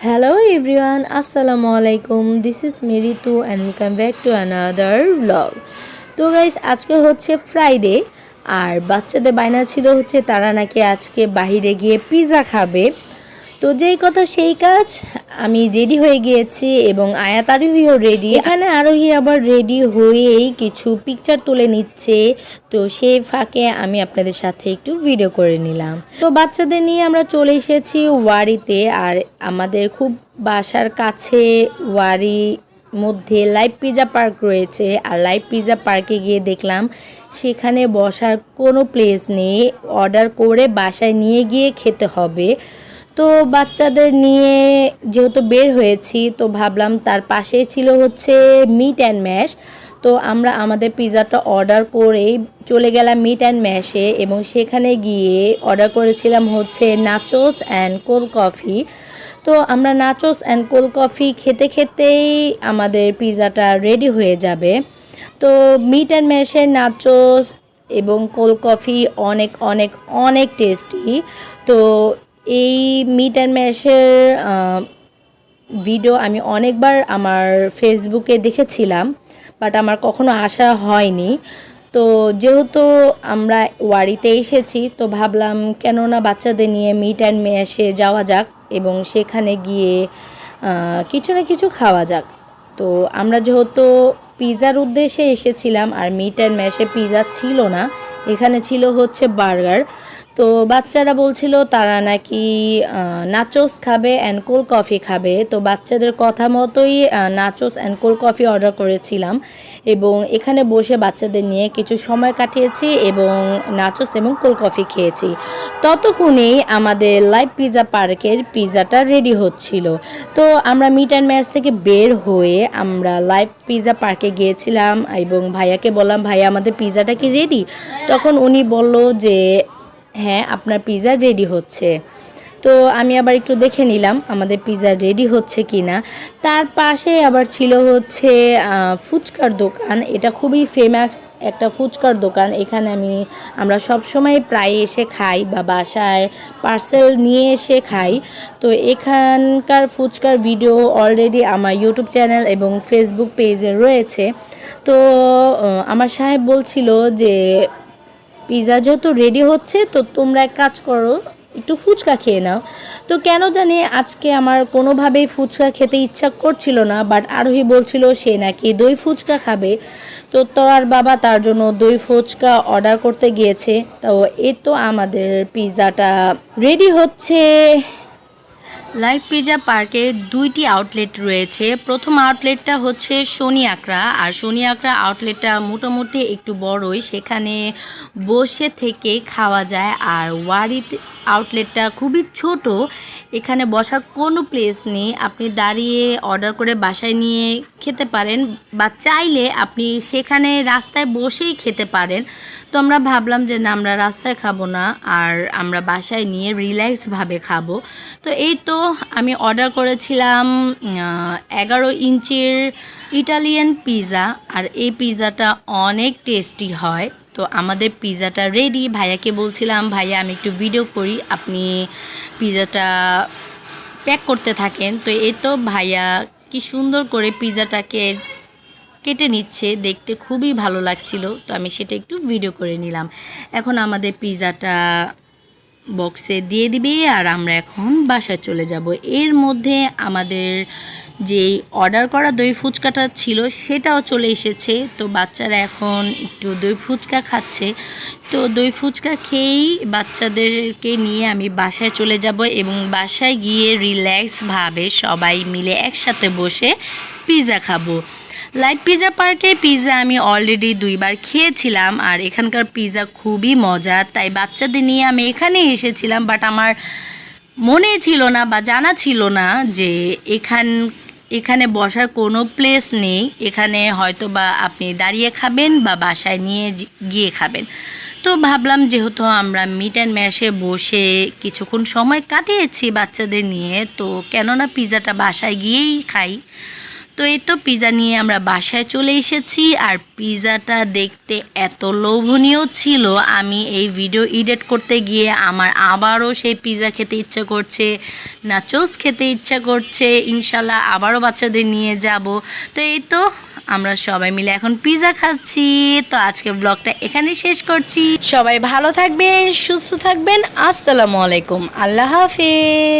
Hello everyone, Assalamu alaikum. This is Meritu and welcome back to another vlog. তো guys আজকে হচ্ছে Friday আর বাচ্চাদের বায়না ছিল হচ্ছে তারা নাকি আজকে বাইরে গিয়ে পিৎজা খাবে। তো যেই কথা সেই কাজ, আমি রেডি হয়ে গিয়েছি এবং আয়াত আরোহীও রেডি। এখানে আরোহী আবার রেডি হয়েই কিছু পিকচার তুলে নিচ্ছে, তো সেই ফাঁকে আমি আপনাদের সাথে একটু ভিডিও করে নিলাম। তো বাচ্চাদের নিয়ে আমরা চলে এসেছি ওয়ারিতে, আর আমাদের খুব বাসার কাছে ওয়ারি মধ্যে লাইভ পিৎজা পার্ক রয়েছে। আর লাইভ পিৎজা পার্কে গিয়ে দেখলাম সেখানে বসার কোনো প্লেস নেই, অর্ডার করে বাসায় নিয়ে গিয়ে খেতে হবে। তো বাচ্চাদের নিয়ে যেহেতু বের হয়েছি, তো ভাবলাম তার পাশেই ছিল হচ্ছে মিট অ্যান্ড ম্যাশ। তো আমরা আমাদের পিৎজাটা অর্ডার করেই চলে গেলাম মিট অ্যান্ড ম্যাশে, এবং সেখানে গিয়ে অর্ডার করেছিলাম হচ্ছে নাচোস অ্যান্ড কোল্ড কফি। তো আমরা নাচোস অ্যান্ড কোল্ড কফি খেতে খেতেই আমাদের পিৎজাটা রেডি হয়ে যাবে। তো মিট অ্যান্ড ম্যাশের নাচোস এবং কোল্ড কফি অনেক অনেক অনেক টেস্টি। তো এই মিট অ্যান্ড ম্যাশের ভিডিও আমি অনেকবার আমার ফেসবুকে দেখেছিলাম, বাট আমার কখনো আসা হয়নি। তো যেহেতু আমরা ওয়ারিতে এসেছি, তো ভাবলাম কেননা বাচ্চাদের নিয়ে মিট অ্যান্ড ম্যাশে যাওয়া যাক এবং সেখানে গিয়ে কিছু না কিছু খাওয়া যাক। তো আমরা যেহেতু পিৎজার উদ্দেশ্যে এসেছিলাম, আর মিট অ্যান্ড ম্যাশে পিৎজা ছিল না, এখানে ছিল হচ্ছে বার্গার। তো বাচ্চারা বলছিল তারা নাকি নাচোস খাবে অ্যান্ড কোল্ড কফি খাবে। তো বাচ্চাদের কথা মতোই nachos and cold coffee order করেছিলাম, এবং এখানে বসে বাচ্চাদের নিয়ে কিছু সময় কাটিয়েছি এবং নাচোস এবং কোল্ড কফি খেয়েছি। ততক্ষণেই আমাদের লাইভ পিৎজা পার্কের পিৎজাটা রেডি হচ্ছিল। তো আমরা মিট অ্যান্ড ম্যাশ থেকে বের হয়ে আমরা লাইভ পিৎজা পার্কে গিয়েছিলাম, এবং ভাইয়াকে বললাম ভাইয়া আমাদের পিৎজাটা কি রেডি? তখন উনি বলল যে হ্যাঁ আপনার পিৎজা রেডি হচ্ছে। তো আমি আবার একটু দেখে নিলাম আমাদের পিৎজা রেডি হচ্ছে কি না। তার পাশে আবার ছিল হচ্ছে ফুচকার দোকান। এটা খুবই ফেমাস একটা ফুচকার দোকান। এখানে আমরা সব সময় প্রায় এসে খাই বা বাসায় পার্সেল নিয়ে এসে খাই। তো এখানকার ফুচকার ভিডিও অলরেডি আমার ইউটিউব চ্যানেল এবং ফেসবুক পেজে রয়েছে। তো আমার সাহেব বলছিল যে পিৎজা যেহেতু রেডি হচ্ছে, তো তোমরা এক কাজ করো, একটু ফুচকা খেয়ে নাও। তো কেন জানি আজকে আমার কোনোভাবেই ফুচকা খেতে ইচ্ছা করছিল না, বাট আরোহী বলছিল সে নাকি দই ফুচকা খাবে। তো তার বাবা তার জন্য দই ফুচকা অর্ডার করতে গিয়েছে। তো এই তো আমাদের পিৎজাটা রেডি হচ্ছে। লাইভ পিৎজা পার্কে দুইটি আউটলেট রয়েছে। প্রথম আউটলেটটা হচ্ছে শনি আকরা, আর শনি আকরা আউটলেটটা মোটামুটি একটু বড়ই, সেখানে বসে থেকে খাওয়া যায়। আর ওয়ারিতে আউটলেটটা খুবই ছোট, এখানে বসার কোনো প্লেস নেই, আপনি দাঁড়িয়ে অর্ডার করে বাসায় নিয়ে খেতে পারেন, বা চাইলে আপনি সেখানে রাস্তায় বসেই খেতে পারেন। তো আমরা ভাবলাম যে না, আমরা রাস্তায় খাবো না, আর আমরা বাসায় নিয়ে রিল্যাক্সভাবে খাবো। তো এই তো আমি অর্ডার করেছিলাম 11 ইঞ্চির ইটালিয়ান পিৎজা, আর এই পিৎজাটা অনেক টেস্টি হয়। তো আমাদের পিৎজাটা রেডি। ভাইয়াকে বলছিলাম ভাইয়া আমি একটু ভিডিও করি, আপনি পিৎজাটা প্যাক করতে থাকেন। তো এই তো ভাইয়া কি সুন্দর করে পিৎজাটাকে কেটে নিচ্ছে, দেখতে খুবই ভালো লাগছিল। তো আমি সেটা একটু ভিডিও করে নিলাম। এখন আমাদের পিৎজাটা বক্সে দিয়ে দিবে, আর আমরা এখন বাসায় চলে যাব। এর মধ্যে আমাদের যেই অর্ডার করা দই ফুচকাটা ছিল সেটাও চলে এসেছে। তো বাচ্চারা এখন একটু দই ফুচকা খাচ্ছে। তো দই ফুচকা খেয়েই বাচ্চাদেরকে নিয়ে আমি বাসায় চলে যাব, এবং বাসায় গিয়ে রিল্যাক্সভাবে সবাই মিলে একসাথে বসে পিৎজা খাবো। লাইভ পিৎজা পার্কে পিৎজা আমি অলরেডি 2বার খেয়েছিলাম, আর এখানকার পিৎজা খুবই মজা, তাই বাচ্চাদের নিয়ে আমি এখানেই এসেছিলাম। বাট আমার মনে ছিল না বা জানা ছিল না যে এখানে বসার কোনো প্লেস নেই, এখানে হয়তো বা আপনি দাঁড়িয়ে খাবেন বা বাসায় নিয়ে গিয়ে খাবেন। তো ভাবলাম যেহেতু আমরা মিট অ্যান্ড ম্যাশে বসে কিছুক্ষণ সময় কাটিয়েছি বাচ্চাদের নিয়ে, তো কেননা পিৎজাটা বাসায় গিয়েই খাই। তো এই তো পিৎজা নিয়ে আমরা বাসায় চলে এসেছি। আর পিৎজাটা দেখতে এত লোভনীয় ছিল, আমি এই ভিডিও এডিট করতে গিয়ে আমার আবারও সেই পিৎজা খেতে ইচ্ছা করছে, নাচোস খেতে ইচ্ছা করছে। ইনশাল্লাহ আবারও বাচ্চাদের নিয়ে যাব। তো এই তো আমরা সবাই মিলে এখন পিৎজা খাচ্ছি। তো আজকের ব্লগটা এখানেই শেষ করছি। সবাই ভালো থাকবেন, সুস্থ থাকবেন। আসসালামু আলাইকুম, আল্লাহ হাফেজ।